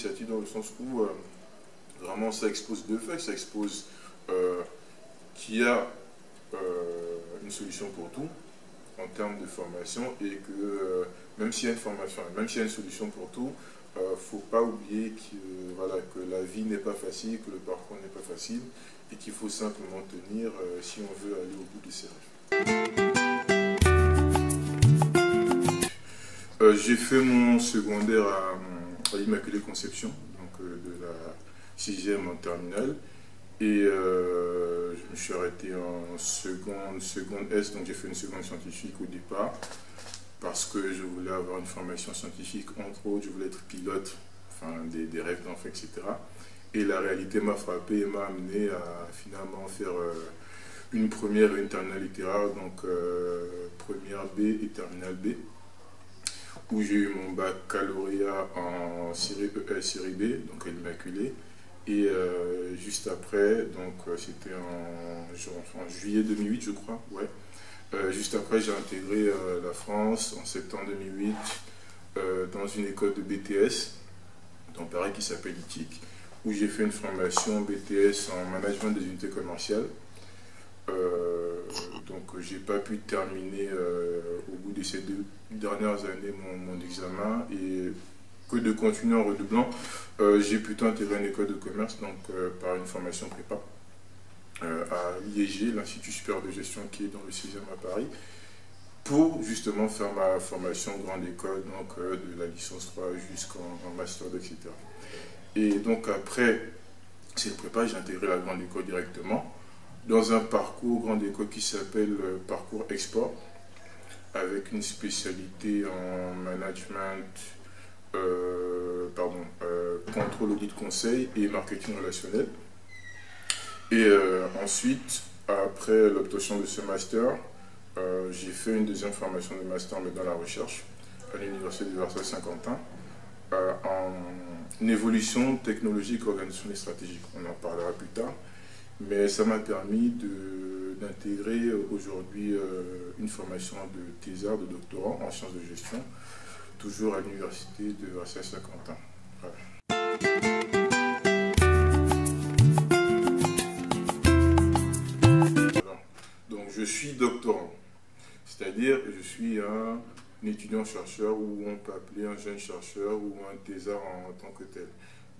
initiative dans le sens où vraiment ça expose deux faits. Ça expose qu'il y a une solution pour tout en termes de formation et que même s'il y a une formation, même s'il y a une solution pour tout, il ne faut pas oublier que, voilà, que la vie n'est pas facile, que le parcours n'est pas facile et qu'il faut simplement tenir si on veut aller au bout de ses rêves. J'ai fait mon secondaire à l'Immaculée Conception, donc de la 6e en terminale. Et je me suis arrêté en seconde S, donc j'ai fait une seconde scientifique au départ, parce que je voulais avoir une formation scientifique, entre autres, je voulais être pilote, enfin des rêves d'enfant, etc. Et la réalité m'a frappé et m'a amené à finalement faire une première et une terminale littéraire, donc première B et terminale B, où j'ai eu mon baccalauréat en série E, série B, donc à l'Immaculée. Et juste après, donc c'était en juillet 2008 je crois, ouais. Juste après j'ai intégré la France en septembre 2008 dans une école de BTS, dans Paris qui s'appelle ITIC, où j'ai fait une formation BTS en management des unités commerciales. Donc j'ai pas pu terminer au bout de ces 2 dernières années mon examen et que de continuer en redoublant, j'ai plutôt intégré une école de commerce, donc par une formation prépa à l'IEG, l'Institut supérieur de gestion qui est dans le 6e à Paris, pour justement faire ma formation grande école, donc de la licence 3 jusqu'en master 2, etc. Et donc après cette prépa, j'ai intégré la grande école directement, dans un parcours grande école qui s'appelle parcours export, avec une spécialité en management, contrôle, audit, conseil et marketing relationnel. Et ensuite, après l'obtention de ce master, j'ai fait une deuxième formation de master mais dans la recherche à l'université de Versailles-Saint-Quentin en évolution technologique, organisationnelle et stratégique. On en parlera plus tard, mais ça m'a permis d'intégrer aujourd'hui une formation de thésard, de doctorat en sciences de gestion, toujours à l'université de Versailles-Saint-Quentin. Voilà. Donc je suis doctorant, c'est-à-dire je suis un étudiant-chercheur ou on peut appeler un jeune chercheur ou un thésard en tant que tel.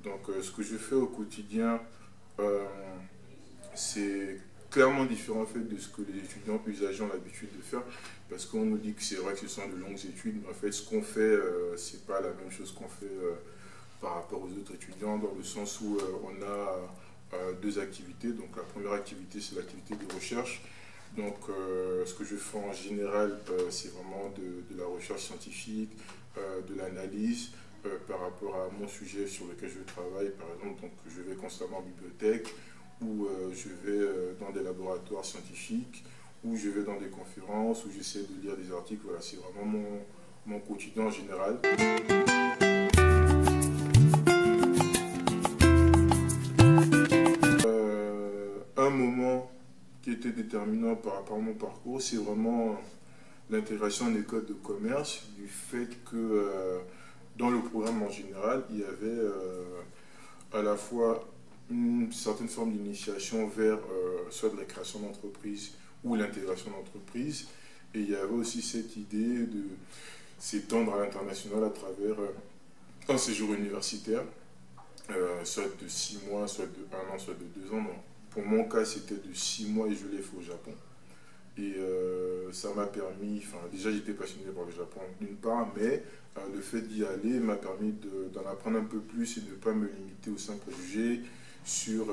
Donc ce que je fais au quotidien, c'est clairement différent en fait, de ce que les étudiants usagers ont l'habitude de faire, parce qu'on nous dit que c'est vrai que ce sont de longues études, mais en fait ce qu'on fait, c'est pas la même chose qu'on fait par rapport aux autres étudiants, dans le sens où on a 2 activités. Donc la première activité, c'est l'activité de recherche. Donc ce que je fais en général, c'est vraiment de la recherche scientifique, de l'analyse par rapport à mon sujet sur lequel je travaille. Par exemple, donc, je vais constamment en bibliothèque, ou je vais dans des laboratoires scientifiques, ou je vais dans des conférences, où j'essaie de lire des articles. Voilà, c'est vraiment mon quotidien en général. Un moment qui était déterminant par rapport à mon parcours, c'est vraiment l'intégration en école de commerce, du fait que dans le programme en général, il y avait à la fois une certaine forme d'initiation vers soit de la création d'entreprise ou l'intégration d'entreprise, et il y avait aussi cette idée de s'étendre à l'international à travers un séjour universitaire, soit de 6 mois, soit de 1 an, soit de 2 ans. Donc, pour mon cas, c'était de 6 mois et je l'ai fait au Japon. Et ça m'a permis, enfin déjà j'étais passionné par le Japon d'une part, mais le fait d'y aller m'a permis d'en apprendre un peu plus et de ne pas me limiter aux simples préjugés sur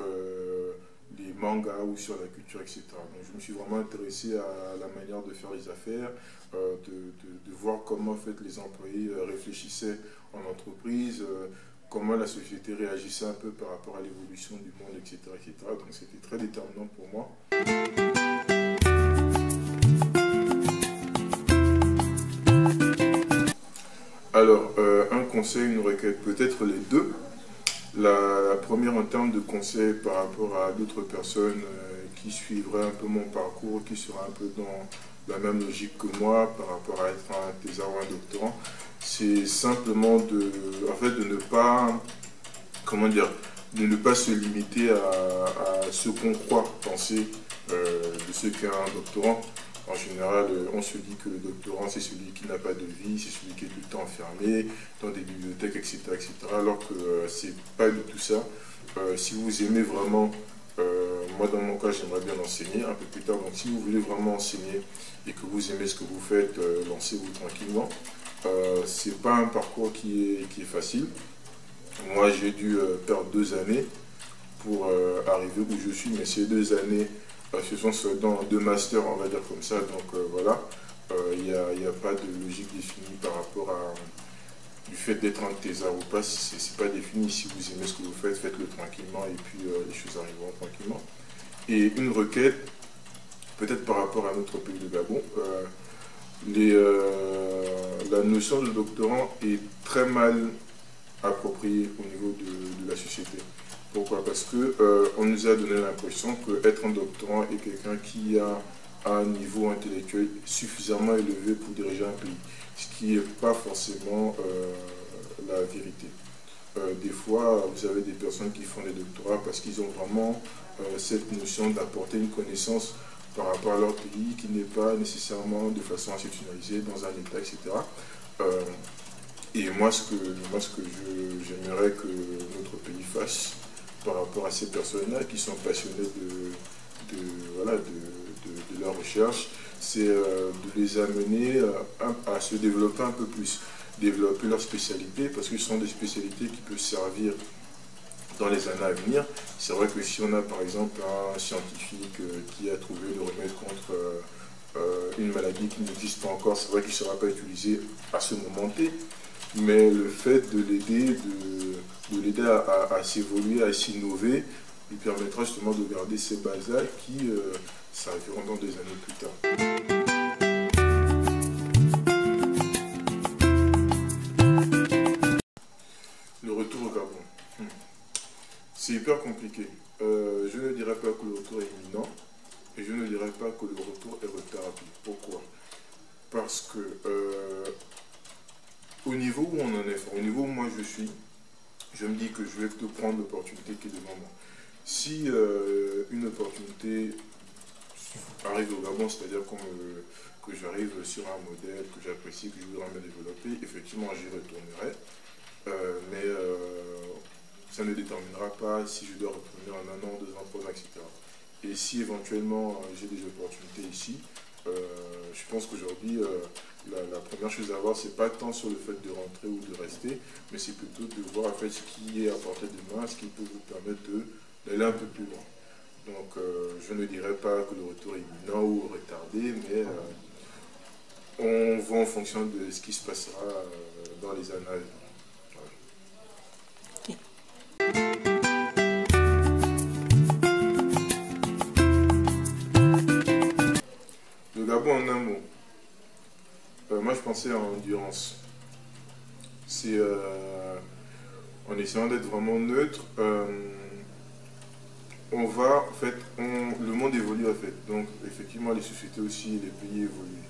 les mangas ou sur la culture, etc. Donc je me suis vraiment intéressé à la manière de faire les affaires, de voir comment en fait, les employés réfléchissaient en entreprise, comment la société réagissait un peu par rapport à l'évolution du monde, etc., etc. Donc c'était très déterminant pour moi. Alors, un conseil, une requête, peut-être les deux. La première en termes de conseils par rapport à d'autres personnes qui suivraient un peu mon parcours, qui seraient un peu dans la même logique que moi par rapport à être un thésard ou un doctorant, c'est simplement de ne pas comment dire, de ne pas se limiter à ce qu'on croit penser de ce qu'est un doctorant. En général, on se dit que le doctorant, c'est celui qui n'a pas de vie, c'est celui qui est tout le temps enfermé dans des bibliothèques, etc. etc. alors que c'est pas du tout ça. Si vous aimez vraiment, moi dans mon cas, j'aimerais bien enseigner un peu plus tard. Donc si vous voulez vraiment enseigner et que vous aimez ce que vous faites, lancez-vous tranquillement. C'est pas un parcours qui est facile. Moi, j'ai dû perdre 2 années pour arriver où je suis, mais ces 2 années, ce sont dans 2 masters, on va dire comme ça, donc voilà, il n'y a pas de logique définie par rapport à du fait d'être un thésard ou pas, c'est pas défini. Si vous aimez ce que vous faites, faites-le tranquillement et puis les choses arriveront tranquillement. Et une requête, peut-être par rapport à notre pays, le Gabon, la notion de doctorant est très mal appropriée au niveau de la société. Pourquoi? Parce que on nous a donné l'impression qu'être un doctorant est quelqu'un qui a un niveau intellectuel suffisamment élevé pour diriger un pays, ce qui n'est pas forcément la vérité. Des fois, vous avez des personnes qui font des doctorats parce qu'ils ont vraiment cette notion d'apporter une connaissance par rapport à leur pays qui n'est pas nécessairement de façon institutionnalisée dans un État, etc. Et moi, ce que j'aimerais que notre pays fasse par rapport à ces personnes-là qui sont passionnées de leur recherche, c'est de les amener à se développer un peu plus, développer leur spécialité, parce que ce sont des spécialités qui peuvent servir dans les années à venir. C'est vrai que si on a par exemple un scientifique qui a trouvé le remède contre une maladie qui n'existe pas encore, c'est vrai qu'il ne sera pas utilisé à ce moment T, mais le fait de l'aider à s'évoluer, à s'innover, lui permettra justement de garder ces bases-là qui serviront dans des années plus tard. Le retour au Gabon. C'est hyper compliqué. Je ne dirais pas que le retour est imminent et je ne dirais pas que le retour est retardé. Pourquoi? Parce que au niveau où on en est, au niveau où moi je suis, je me dis que je vais plutôt prendre l'opportunité qui est devant moi. Si une opportunité arrive au Gabon, c'est-à-dire que j'arrive sur un modèle que j'apprécie, que je voudrais me développer, effectivement j'y retournerai. Mais ça ne déterminera pas si je dois retourner en 1 an, 2 ans, 3 ans, etc. Et si éventuellement j'ai des opportunités ici, je pense qu'aujourd'hui, la première chose à voir, c'est pas tant sur le fait de rentrer ou de rester, mais c'est plutôt de voir en fait ce qui est à portée de main, ce qui peut vous permettre d'aller un peu plus loin. Donc je ne dirais pas que le retour est imminent ou retardé, mais on va en fonction de ce qui se passera dans les années à venir. Le Gabon en un mot. Moi je pensais à endurance. C'est en essayant d'être vraiment neutre, on va en fait, le monde évolue en fait. Donc effectivement les sociétés aussi, les pays évoluent.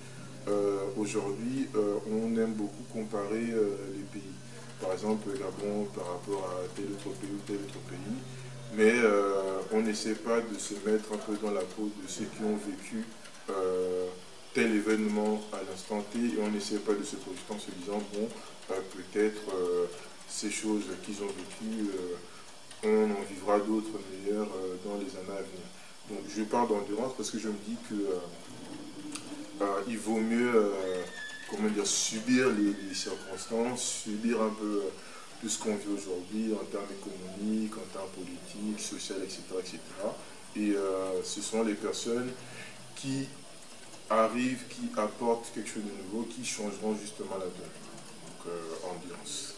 Aujourd'hui, on aime beaucoup comparer les pays. Par exemple le Gabon par rapport à tel autre pays ou tel autre pays. Mais on n'essaie pas de se mettre un peu dans la peau de ceux qui ont vécu tel événement à l'instant T, et on n'essaie pas de se projeter en se disant bon, peut-être ces choses qu'ils ont vécues, on en vivra d'autres meilleures dans les années à venir. Donc je parle d'endurance parce que je me dis que il vaut mieux comment dire, subir les circonstances, subir un peu tout ce qu'on vit aujourd'hui en termes économiques, en termes politiques, sociaux, etc. etc. Et ce sont les personnes qui arrivent, qui apportent quelque chose de nouveau, qui changeront justement la donne. Donc, ambiance.